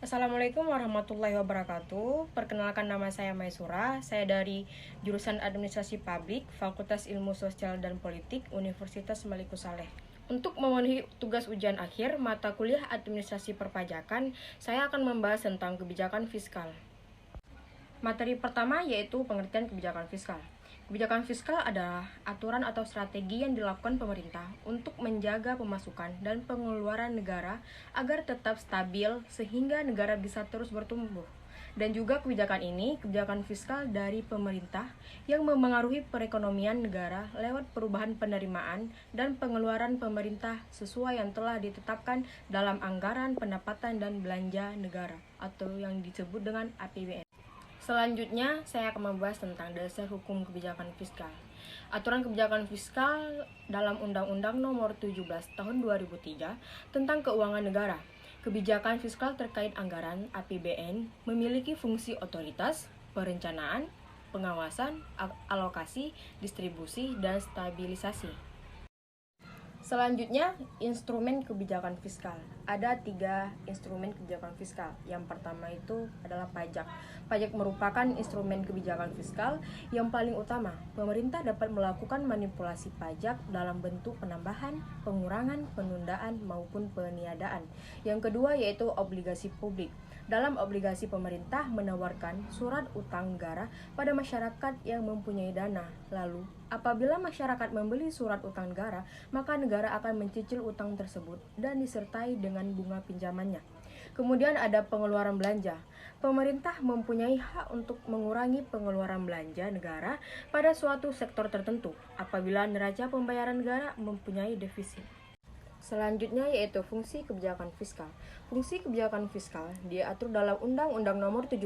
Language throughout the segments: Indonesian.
Assalamualaikum warahmatullahi wabarakatuh. Perkenalkan, nama saya Maisura. Saya dari jurusan Administrasi Publik, Fakultas Ilmu Sosial dan Politik, Universitas Maliku Saleh. Untuk memenuhi tugas ujian akhir mata kuliah Administrasi Perpajakan, saya akan membahas tentang kebijakan fiskal. Materi pertama yaitu pengertian kebijakan fiskal. Kebijakan fiskal adalah aturan atau strategi yang dilakukan pemerintah untuk menjaga pemasukan dan pengeluaran negara agar tetap stabil sehingga negara bisa terus bertumbuh. Dan juga kebijakan fiskal dari pemerintah yang memengaruhi perekonomian negara lewat perubahan penerimaan dan pengeluaran pemerintah sesuai yang telah ditetapkan dalam anggaran pendapatan dan belanja negara atau yang disebut dengan APBN. Selanjutnya, saya akan membahas tentang dasar hukum kebijakan fiskal. Aturan kebijakan fiskal dalam Undang-Undang Nomor 17 Tahun 2003 tentang Keuangan Negara. Kebijakan fiskal terkait anggaran APBN memiliki fungsi otoritas, perencanaan, pengawasan, alokasi, distribusi, dan stabilisasi. Selanjutnya, instrumen kebijakan fiskal. Ada 3 instrumen kebijakan fiskal. Yang pertama itu adalah pajak. Pajak merupakan instrumen kebijakan fiskal yang paling utama. Pemerintah dapat melakukan manipulasi pajak dalam bentuk penambahan, pengurangan, penundaan, maupun peniadaan. Yang kedua yaitu obligasi publik. Dalam obligasi, pemerintah menawarkan surat utang negara pada masyarakat yang mempunyai dana. Lalu, apabila masyarakat membeli surat utang negara, maka negara akan mencicil utang tersebut dan disertai dengan bunga pinjamannya. Kemudian ada pengeluaran belanja. Pemerintah mempunyai hak untuk mengurangi pengeluaran belanja negara pada suatu sektor tertentu apabila neraca pembayaran negara mempunyai defisit. Selanjutnya yaitu fungsi kebijakan fiskal. Fungsi kebijakan fiskal diatur dalam Undang-Undang Nomor 17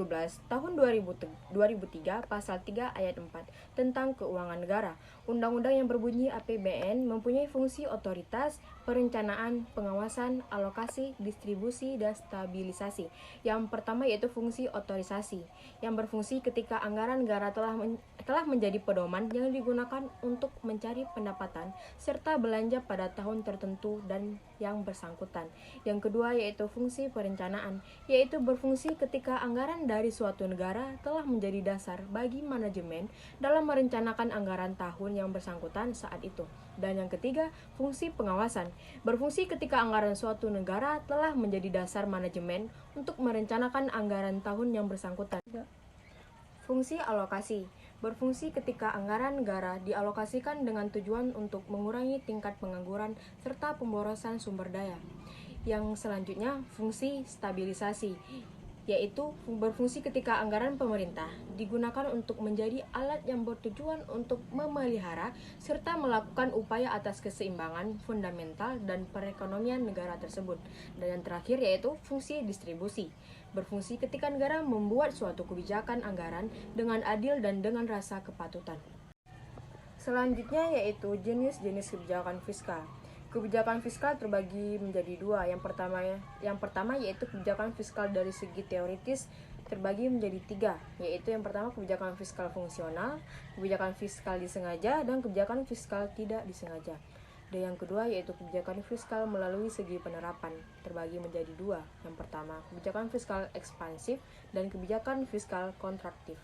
Tahun 2003 Pasal 3 Ayat 4 tentang Keuangan Negara. Undang-undang yang berbunyi APBN mempunyai fungsi otoritas, perencanaan, pengawasan, alokasi, distribusi, dan stabilisasi. Yang pertama yaitu fungsi otorisasi, yang berfungsi ketika anggaran negara telah menjadi pedoman yang digunakan untuk mencari pendapatan serta belanja pada tahun tertentu dan yang bersangkutan. Yang kedua yaitu fungsi perencanaan, yaitu berfungsi ketika anggaran dari suatu negara telah menjadi dasar bagi manajemen dalam merencanakan anggaran tahun yang bersangkutan saat itu. Dan yang ketiga, fungsi pengawasan, berfungsi ketika anggaran suatu negara telah menjadi dasar manajemen untuk merencanakan anggaran tahun yang bersangkutan. Fungsi alokasi, berfungsi ketika anggaran negara dialokasikan dengan tujuan untuk mengurangi tingkat pengangguran serta pemborosan sumber daya. Yang selanjutnya, fungsi stabilisasi, yaitu berfungsi ketika anggaran pemerintah digunakan untuk menjadi alat yang bertujuan untuk memelihara serta melakukan upaya atas keseimbangan fundamental dan perekonomian negara tersebut. Dan yang terakhir yaitu fungsi distribusi, berfungsi ketika negara membuat suatu kebijakan anggaran dengan adil dan dengan rasa kepatutan. Selanjutnya yaitu jenis-jenis kebijakan fiskal. Kebijakan fiskal terbagi menjadi 2. Yang pertama yaitu kebijakan fiskal dari segi teoritis terbagi menjadi 3, yaitu yang pertama kebijakan fiskal fungsional, kebijakan fiskal disengaja, dan kebijakan fiskal tidak disengaja. Dan yang kedua yaitu kebijakan fiskal melalui segi penerapan terbagi menjadi 2. Yang pertama kebijakan fiskal ekspansif dan kebijakan fiskal kontraktif.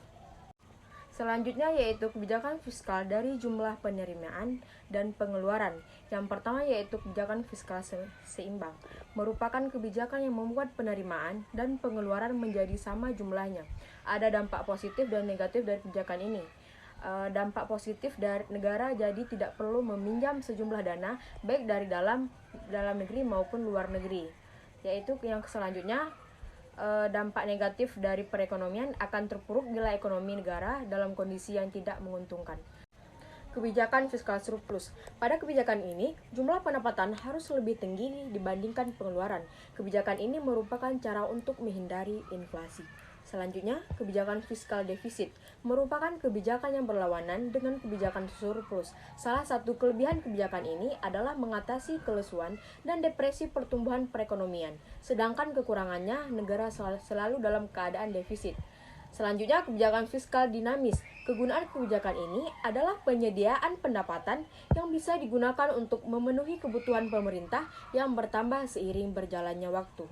Selanjutnya yaitu kebijakan fiskal dari jumlah penerimaan dan pengeluaran. Yang pertama yaitu kebijakan fiskal seimbang, merupakan kebijakan yang membuat penerimaan dan pengeluaran menjadi sama jumlahnya. Ada dampak positif dan negatif dari kebijakan ini. Dampak positif dari negara jadi tidak perlu meminjam sejumlah dana baik dari dalam negeri maupun luar negeri. Yaitu yang selanjutnya, dampak negatif dari perekonomian akan terpuruk bila ekonomi negara dalam kondisi yang tidak menguntungkan. Kebijakan fiskal surplus. Pada kebijakan ini, jumlah pendapatan harus lebih tinggi dibandingkan pengeluaran. Kebijakan ini merupakan cara untuk menghindari inflasi. Selanjutnya, kebijakan fiskal defisit merupakan kebijakan yang berlawanan dengan kebijakan surplus. Salah satu kelebihan kebijakan ini adalah mengatasi kelesuan dan depresi pertumbuhan perekonomian, sedangkan kekurangannya negara selalu dalam keadaan defisit. Selanjutnya, kebijakan fiskal dinamis. Kegunaan kebijakan ini adalah penyediaan pendapatan yang bisa digunakan untuk memenuhi kebutuhan pemerintah yang bertambah seiring berjalannya waktu.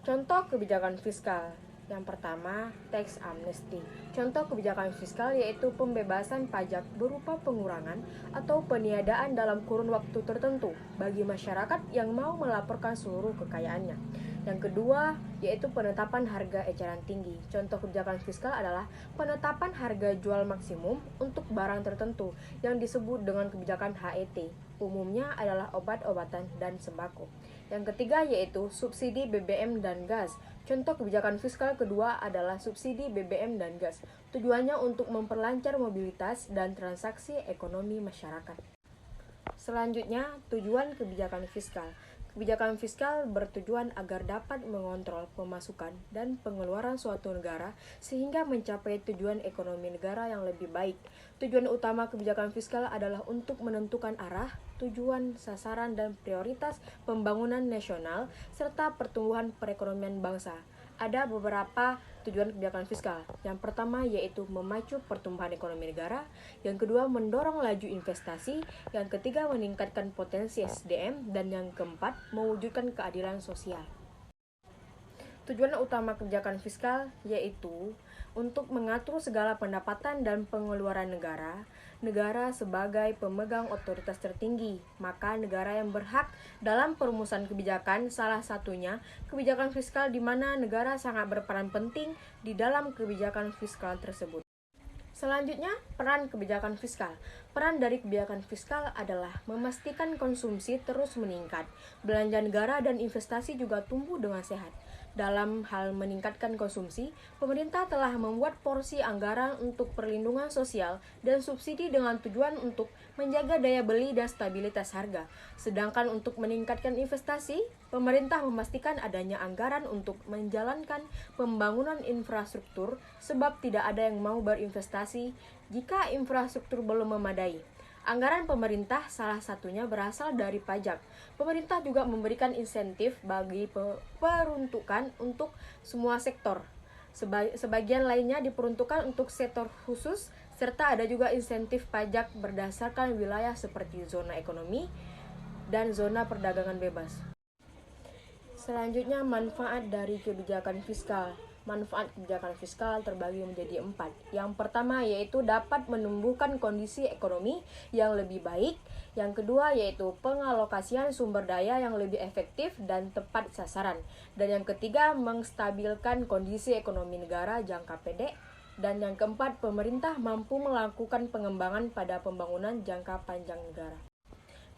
Contoh kebijakan fiskal. Yang pertama, tax amnesty. Contoh kebijakan fiskal yaitu pembebasan pajak berupa pengurangan atau peniadaan dalam kurun waktu tertentu bagi masyarakat yang mau melaporkan seluruh kekayaannya. Yang kedua, yaitu penetapan harga eceran tinggi. Contoh kebijakan fiskal adalah penetapan harga jual maksimum untuk barang tertentu yang disebut dengan kebijakan HET. Umumnya adalah obat-obatan dan sembako. Yang ketiga yaitu subsidi BBM dan gas. Contoh kebijakan fiskal kedua adalah subsidi BBM dan gas. Tujuannya untuk memperlancar mobilitas dan transaksi ekonomi masyarakat. Selanjutnya, tujuan kebijakan fiskal. Kebijakan fiskal bertujuan agar dapat mengontrol pemasukan dan pengeluaran suatu negara sehingga mencapai tujuan ekonomi negara yang lebih baik. Tujuan utama kebijakan fiskal adalah untuk menentukan arah, tujuan, sasaran, dan prioritas pembangunan nasional serta pertumbuhan perekonomian bangsa. Ada beberapa tujuan kebijakan fiskal. Yang pertama yaitu memacu pertumbuhan ekonomi negara, yang kedua mendorong laju investasi, yang ketiga meningkatkan potensi SDM, dan yang keempat mewujudkan keadilan sosial. Tujuan utama kebijakan fiskal yaitu untuk mengatur segala pendapatan dan pengeluaran negara sebagai pemegang otoritas tertinggi, maka negara yang berhak dalam perumusan kebijakan, salah satunya kebijakan fiskal di mana negara sangat berperan penting di dalam kebijakan fiskal tersebut. Selanjutnya, peran kebijakan fiskal. Peran dari kebijakan fiskal adalah memastikan konsumsi terus meningkat, belanja negara dan investasi juga tumbuh dengan sehat. Dalam hal meningkatkan konsumsi, pemerintah telah membuat porsi anggaran untuk perlindungan sosial dan subsidi dengan tujuan untuk menjaga daya beli dan stabilitas harga. Sedangkan untuk meningkatkan investasi, pemerintah memastikan adanya anggaran untuk menjalankan pembangunan infrastruktur sebab tidak ada yang mau berinvestasi jika infrastruktur belum memadai. Anggaran pemerintah salah satunya berasal dari pajak. Pemerintah juga memberikan insentif bagi peruntukan untuk semua sektor. Sebagian lainnya diperuntukkan untuk sektor khusus, serta ada juga insentif pajak berdasarkan wilayah seperti zona ekonomi dan zona perdagangan bebas. Selanjutnya, manfaat dari kebijakan fiskal. Manfaat kebijakan fiskal terbagi menjadi 4. Yang pertama yaitu dapat menumbuhkan kondisi ekonomi yang lebih baik. Yang kedua yaitu pengalokasian sumber daya yang lebih efektif dan tepat sasaran. Dan yang ketiga, menstabilkan kondisi ekonomi negara jangka pendek. Dan yang keempat, pemerintah mampu melakukan pengembangan pada pembangunan jangka panjang negara.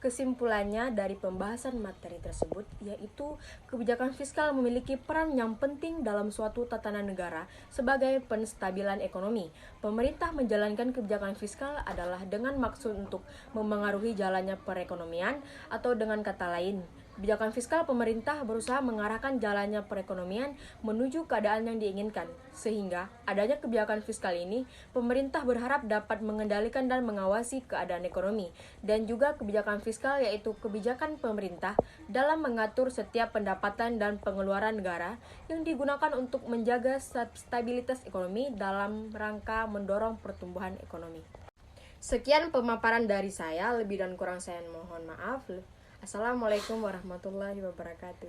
Kesimpulannya dari pembahasan materi tersebut yaitu kebijakan fiskal memiliki peran yang penting dalam suatu tatanan negara sebagai penstabilan ekonomi. Pemerintah menjalankan kebijakan fiskal adalah dengan maksud untuk memengaruhi jalannya perekonomian, atau dengan kata lain, kebijakan fiskal pemerintah berusaha mengarahkan jalannya perekonomian menuju keadaan yang diinginkan. Sehingga adanya kebijakan fiskal ini, pemerintah berharap dapat mengendalikan dan mengawasi keadaan ekonomi. Dan juga kebijakan fiskal yaitu kebijakan pemerintah dalam mengatur setiap pendapatan dan pengeluaran negara yang digunakan untuk menjaga stabilitas ekonomi dalam rangka mendorong pertumbuhan ekonomi. Sekian pemaparan dari saya, lebih dan kurang saya mohon maaf. Assalamualaikum warahmatullahi wabarakatuh.